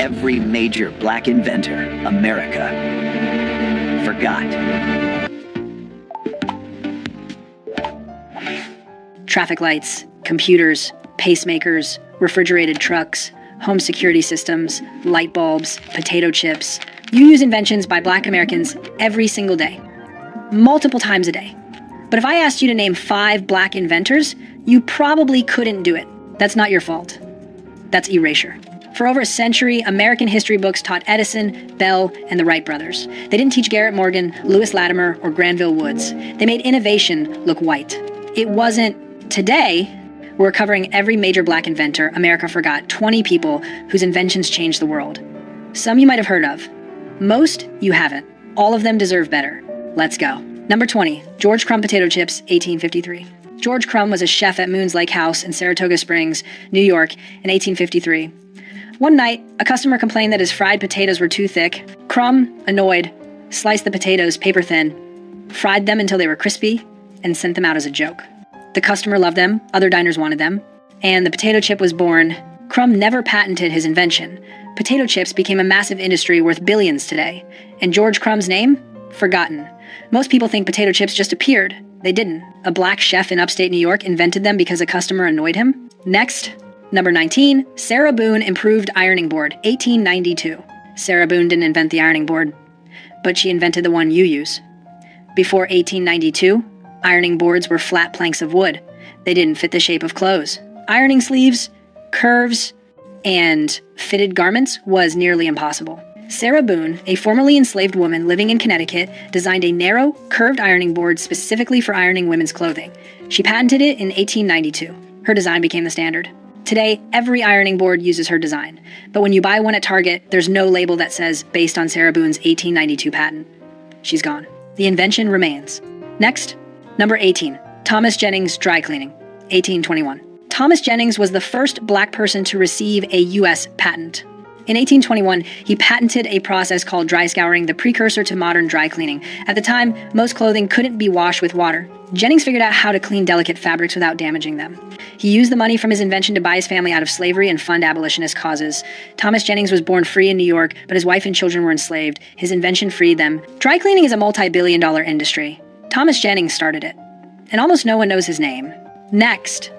every major black inventor America forgot. Traffic lights, computers, pacemakers, refrigerated trucks, home security systems, light bulbs, potato chips. You use inventions by black Americans every single day, multiple times a day. But if I asked you to name 5 black inventors, you probably couldn't do it. That's not your fault. That's erasure. For over a century, American history books taught Edison, Bell, and the Wright brothers. They didn't teach Garrett Morgan, Lewis Latimer, or Granville Woods. They made innovation look white. It wasn't. Today, we're covering every major black inventor America forgot, 20 people whose inventions changed the world. Some you might have heard of. Most you haven't. All of them deserve better. Let's go. Number 20, George Crumb potato chips, 1853. George Crumb was a chef at Moon's Lake House in Saratoga Springs, New York, in 1853. One night, a customer complained that his fried potatoes were too thick. Crumb, annoyed, sliced the potatoes paper thin, fried them until they were crispy, and sent them out as a joke. The customer loved them, other diners wanted them, and the potato chip was born. Crumb never patented his invention. Potato chips became a massive industry worth billions today. And George Crumb's name? Forgotten. Most people think potato chips just appeared. They didn't. A black chef in upstate New York invented them because a customer annoyed him. Next, number 19, Sarah Boone improved ironing board, 1892. Sarah Boone didn't invent the ironing board, but she invented the one you use. Before 1892, ironing boards were flat planks of wood. They didn't fit the shape of clothes. Ironing sleeves, curves, and fitted garments was nearly impossible. Sarah Boone, a formerly enslaved woman living in Connecticut, designed a narrow, curved ironing board specifically for ironing women's clothing. She patented it in 1892. Her design became the standard. Today, every ironing board uses her design. But when you buy one at Target, there's no label that says, based on Sarah Boone's 1892 patent. She's gone. The invention remains. Next, number 18, Thomas Jennings dry cleaning, 1821. Thomas Jennings was the first black person to receive a U.S. patent. In 1821, he patented a process called dry scouring, the precursor to modern dry cleaning. At the time, most clothing couldn't be washed with water. Jennings figured out how to clean delicate fabrics without damaging them. He used the money from his invention to buy his family out of slavery and fund abolitionist causes. Thomas Jennings was born free in New York, but his wife and children were enslaved. His invention freed them. Dry cleaning is a multi-billion-dollar industry. Thomas Jennings started it, and almost no one knows his name. Next,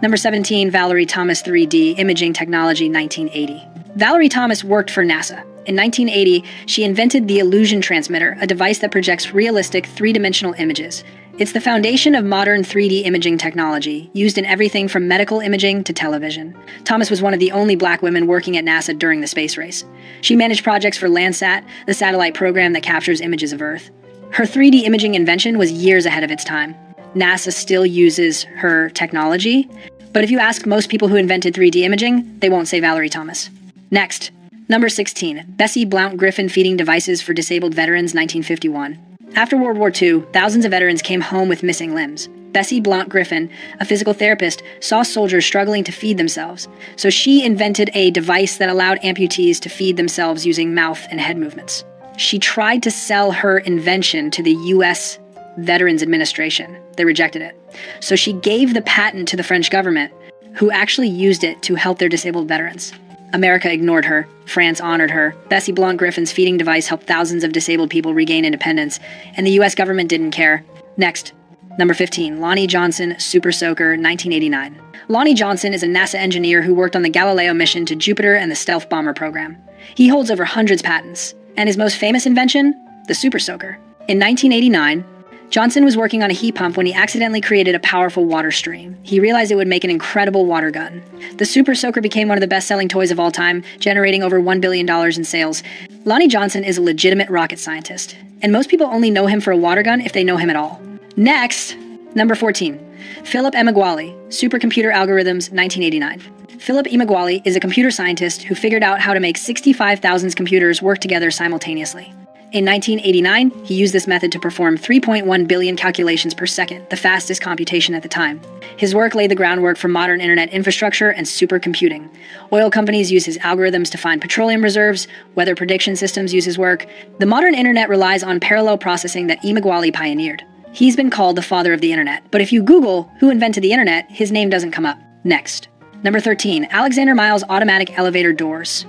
number 17, Valerie Thomas 3D imaging technology, 1980. Valerie Thomas worked for NASA. In 1980, she invented the illusion transmitter, a device that projects realistic three-dimensional images. It's the foundation of modern 3D imaging technology, used in everything from medical imaging to television. Thomas was one of the only black women working at NASA during the space race. She managed projects for Landsat, the satellite program that captures images of Earth. Her 3D imaging invention was years ahead of its time. NASA still uses her technology, but if you ask most people who invented 3D imaging, they won't say Valerie Thomas. Next, number 16, Bessie Blount Griffin feeding devices for disabled veterans, 1951. After World War II, thousands of veterans came home with missing limbs. Bessie Blount Griffin, a physical therapist, saw soldiers struggling to feed themselves, so she invented a device that allowed amputees to feed themselves using mouth and head movements. She tried to sell her invention to the U.S. Veterans Administration. They rejected it. So she gave the patent to the French government, who actually used it to help their disabled veterans. America ignored her. France honored her. Bessie Blount Griffin's feeding device helped thousands of disabled people regain independence, and the U.S. government didn't care. Next, number 15, Lonnie Johnson, Super Soaker, 1989. Lonnie Johnson is a NASA engineer who worked on the Galileo mission to Jupiter and the stealth bomber program. He holds over hundreds of patents, and his most famous invention? The Super Soaker. In 1989, Johnson was working on a heat pump when he accidentally created a powerful water stream. He realized it would make an incredible water gun. The Super Soaker became one of the best-selling toys of all time, generating over $1 billion in sales. Lonnie Johnson is a legitimate rocket scientist, and most people only know him for a water gun if they know him at all. Next, number 14, Philip Emeagwali, Supercomputer Algorithms, 1989. Philip Emeagwali is a computer scientist who figured out how to make 65,000 computers work together simultaneously. In 1989, he used this method to perform 3.1 billion calculations per second, the fastest computation at the time. His work laid the groundwork for modern internet infrastructure and supercomputing. Oil companies use his algorithms to find petroleum reserves, weather prediction systems use his work. The modern internet relies on parallel processing that Emeagwali pioneered. He's been called the father of the internet, but if you Google who invented the internet, his name doesn't come up. Next. Number 13, Alexander Miles automatic elevator doors.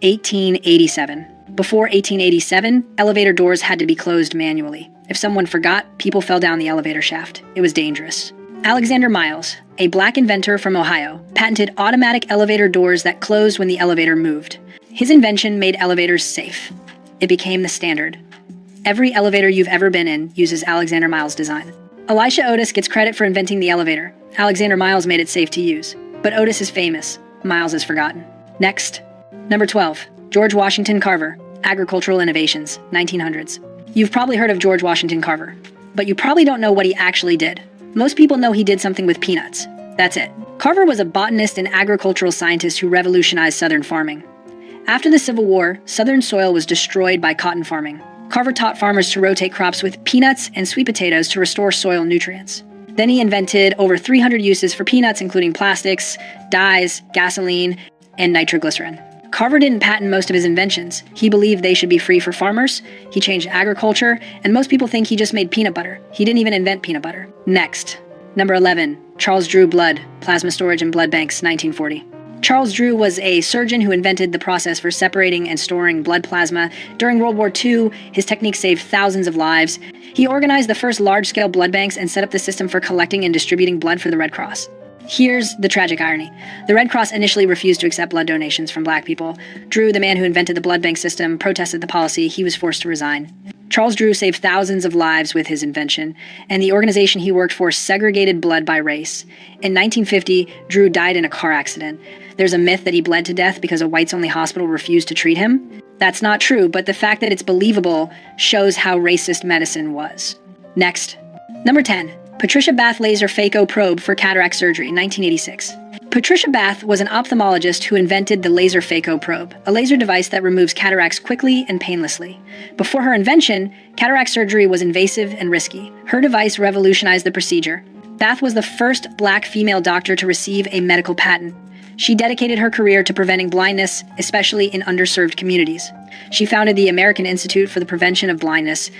1887. Before 1887, elevator doors had to be closed manually. If someone forgot, people fell down the elevator shaft. It was dangerous. Alexander Miles, a black inventor from Ohio, patented automatic elevator doors that closed when the elevator moved. His invention made elevators safe. It became the standard. Every elevator you've ever been in uses Alexander Miles' design. Elisha Otis gets credit for inventing the elevator. Alexander Miles made it safe to use. But Otis is famous. Miles is forgotten. Next. Number 12. George Washington Carver. Agricultural Innovations, 1900s. You've probably heard of George Washington Carver, but you probably don't know what he actually did. Most people know he did something with peanuts. That's it. Carver was a botanist and agricultural scientist who revolutionized Southern farming. After the Civil War, Southern soil was destroyed by cotton farming. Carver taught farmers to rotate crops with peanuts and sweet potatoes to restore soil nutrients. Then he invented over 300 uses for peanuts, including plastics, dyes, gasoline, and nitroglycerin. Carver didn't patent most of his inventions. He believed they should be free for farmers, he changed agriculture, and most people think he just made peanut butter. He didn't even invent peanut butter. Next. Number 11. Charles Drew Blood, Plasma Storage and Blood Banks, 1940. Charles Drew was a surgeon who invented the process for separating and storing blood plasma. During World War II, his technique saved thousands of lives. He organized the first large-scale blood banks and set up the system for collecting and distributing blood for the Red Cross. Here's the tragic irony. The Red Cross initially refused to accept blood donations from black people. Drew, the man who invented the blood bank system, protested the policy. He was forced to resign. Charles Drew saved thousands of lives with his invention, and the organization he worked for segregated blood by race. In 1950, Drew died in a car accident. There's a myth that he bled to death because a whites-only hospital refused to treat him. That's not true, but the fact that it's believable shows how racist medicine was. Next. Number 10. Patricia Bath laser phaco probe for cataract surgery, 1986. Patricia Bath was an ophthalmologist who invented the laser phaco probe, a laser device that removes cataracts quickly and painlessly. Before her invention, cataract surgery was invasive and risky. Her device revolutionized the procedure. Bath was the first black female doctor to receive a medical patent. She dedicated her career to preventing blindness, especially in underserved communities. She founded the American Institute for the Prevention of Blindness.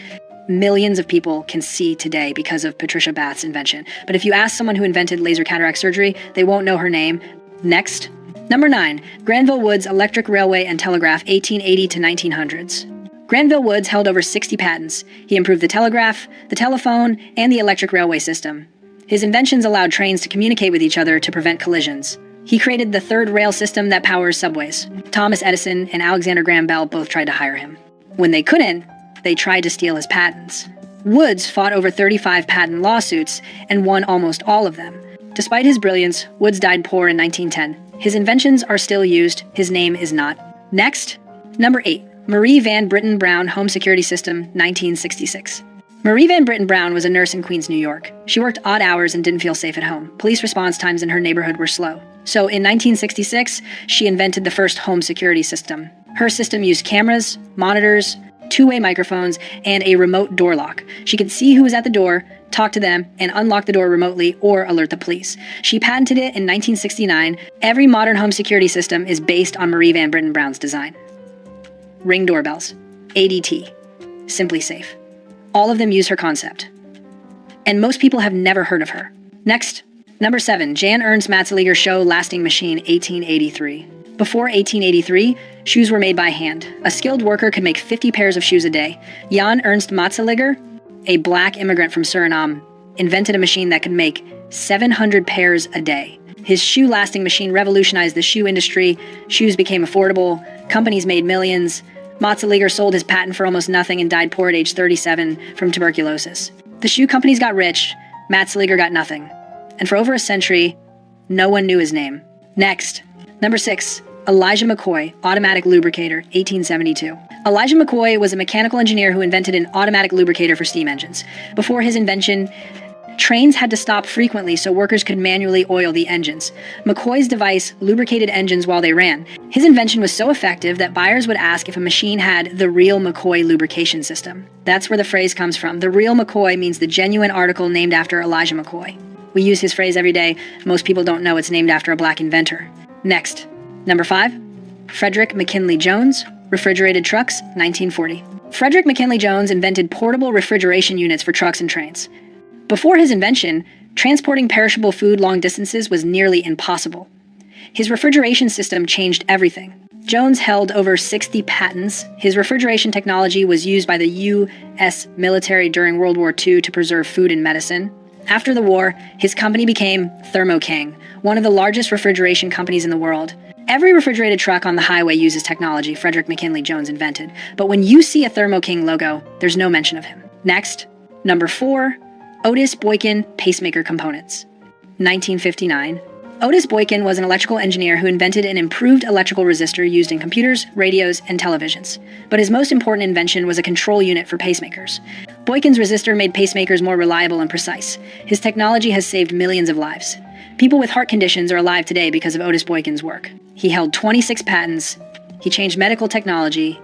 Millions of people can see today because of Patricia Bath's invention. But if you ask someone who invented laser cataract surgery, they won't know her name. Next. Number 9. Granville Woods Electric Railway and Telegraph, 1880 to 1900s. Granville Woods held over 60 patents. He improved the telegraph, the telephone, and the electric railway system. His inventions allowed trains to communicate with each other to prevent collisions. He created the third rail system that powers subways. Thomas Edison and Alexander Graham Bell both tried to hire him. When they couldn't, they tried to steal his patents. Woods fought over 35 patent lawsuits and won almost all of them. Despite his brilliance, Woods died poor in 1910. His inventions are still used, his name is not. Next. Number 8. Marie Van Britten Brown Home Security System, 1966. Marie Van Britten Brown was a nurse in Queens, New York. She worked odd hours and didn't feel safe at home. Police response times in her neighborhood were slow. So in 1966, she invented the first home security system. Her system used cameras, monitors, two-way microphones, and a remote door lock. She could see who was at the door, talk to them, and unlock the door remotely or alert the police. She patented it in 1969. Every modern home security system is based on Marie Van Britten Brown's design. Ring doorbells, ADT, Simply Safe. All of them use her concept. And most people have never heard of her. Next. Number 7. Jan Ernst Matzeliger Show Lasting Machine, 1883. Before 1883, shoes were made by hand. A skilled worker could make 50 pairs of shoes a day. Jan Ernst Matzeliger, a black immigrant from Suriname, invented a machine that could make 700 pairs a day. His shoe-lasting machine revolutionized the shoe industry. Shoes became affordable. Companies made millions. Matzeliger sold his patent for almost nothing and died poor at age 37 from tuberculosis. The shoe companies got rich. Matzeliger got nothing. And for over a century, no one knew his name. Next. Number 6. Elijah McCoy, Automatic Lubricator, 1872. Elijah McCoy was a mechanical engineer who invented an automatic lubricator for steam engines. Before his invention, trains had to stop frequently so workers could manually oil the engines. McCoy's device lubricated engines while they ran. His invention was so effective that buyers would ask if a machine had the real McCoy lubrication system. That's where the phrase comes from. The real McCoy means the genuine article named after Elijah McCoy. We use his phrase every day. Most people don't know it's named after a black inventor. Next. Number 5. Frederick McKinley Jones, Refrigerated Trucks, 1940. Frederick McKinley Jones invented portable refrigeration units for trucks and trains. Before his invention, transporting perishable food long distances was nearly impossible. His refrigeration system changed everything. Jones held over 60 patents. His refrigeration technology was used by the U.S. military during World War II to preserve food and medicine. After the war, his company became Thermo King, one of the largest refrigeration companies in the world. Every refrigerated truck on the highway uses technology Frederick McKinley Jones invented, but when you see a Thermo King logo, there's no mention of him. Next, number 4, Otis Boykin pacemaker components. 1959. Otis Boykin was an electrical engineer who invented an improved electrical resistor used in computers, radios, and televisions. But his most important invention was a control unit for pacemakers. Boykin's resistor made pacemakers more reliable and precise. His technology has saved millions of lives. People with heart conditions are alive today because of Otis Boykin's work. He held 26 patents, he changed medical technology,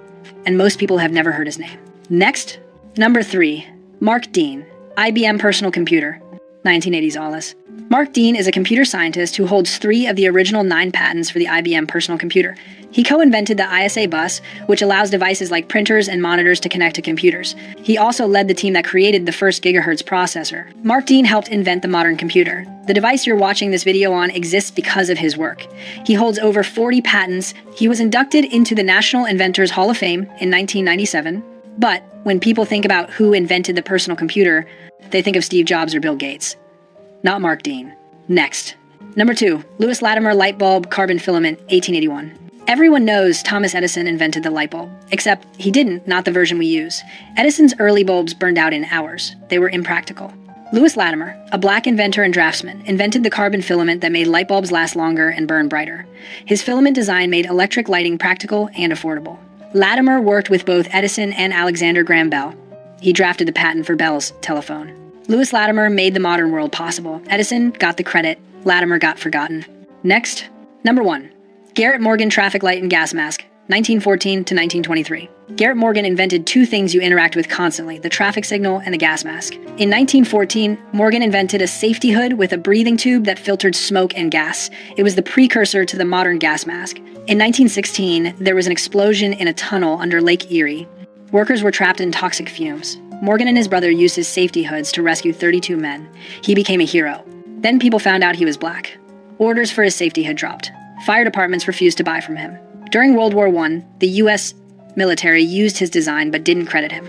and most people have never heard his name. Next, number 3, Mark Dean, IBM personal computer. 1980s Alice. Mark Dean is a computer scientist who holds 3 of the original 9 patents for the IBM personal computer. He co-invented the ISA bus, which allows devices like printers and monitors to connect to computers. He also led the team that created the first gigahertz processor. Mark Dean helped invent the modern computer. The device you're watching this video on exists because of his work. He holds over 40 patents. He was inducted into the National Inventors Hall of Fame in 1997. But when people think about who invented the personal computer, they think of Steve Jobs or Bill Gates. Not Mark Dean. Next. Number 2, Lewis Latimer light bulb carbon filament, 1881. Everyone knows Thomas Edison invented the light bulb, except he didn't, not the version we use. Edison's early bulbs burned out in hours. They were impractical. Lewis Latimer, a black inventor and draftsman, invented the carbon filament that made light bulbs last longer and burn brighter. His filament design made electric lighting practical and affordable. Latimer worked with both Edison and Alexander Graham Bell. He drafted the patent for Bell's telephone. Lewis Latimer made the modern world possible. Edison got the credit. Latimer got forgotten. Next, number 1, Garrett Morgan traffic light and gas mask, 1914 to 1923. Garrett Morgan invented 2 things you interact with constantly, the traffic signal and the gas mask. In 1914, Morgan invented a safety hood with a breathing tube that filtered smoke and gas. It was the precursor to the modern gas mask. In 1916, there was an explosion in a tunnel under Lake Erie. Workers were trapped in toxic fumes. Morgan and his brother used his safety hoods to rescue 32 men. He became a hero. Then people found out he was black. Orders for his safety hood dropped. Fire departments refused to buy from him. During World War I, the U.S. military used his design but didn't credit him.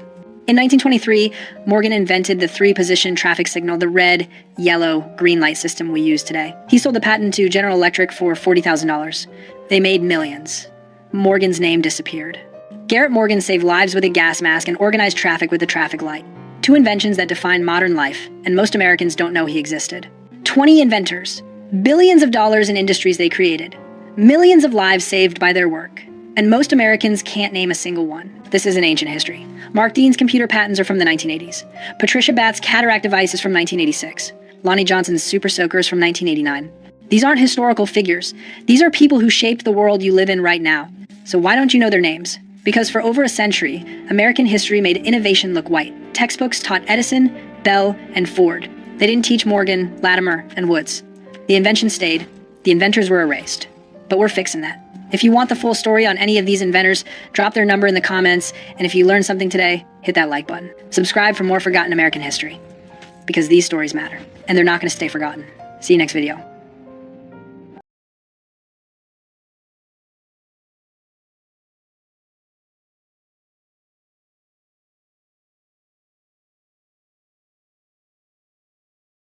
In 1923, Morgan invented the 3-position traffic signal, the red, yellow, green light system we use today. He sold the patent to General Electric for $40,000. They made millions. Morgan's name disappeared. Garrett Morgan saved lives with a gas mask and organized traffic with a traffic light. 2 inventions that define modern life, and most Americans don't know he existed. 20 inventors, billions of dollars in industries they created, millions of lives saved by their work, and most Americans can't name a single one. This is an ancient history. Mark Dean's computer patents are from the 1980s. Patricia Bath's cataract device is from 1986. Lonnie Johnson's super soaker is from 1989. These aren't historical figures. These are people who shaped the world you live in right now. So why don't you know their names? Because for over a century, American history made innovation look white. Textbooks taught Edison, Bell, and Ford. They didn't teach Morgan, Latimer, and Woods. The invention stayed. The inventors were erased. But we're fixing that. If you want the full story on any of these inventors, drop their number in the comments, and if you learned something today, hit that like button. Subscribe for more forgotten American history. Because these stories matter, and they're not going to stay forgotten. See you next video.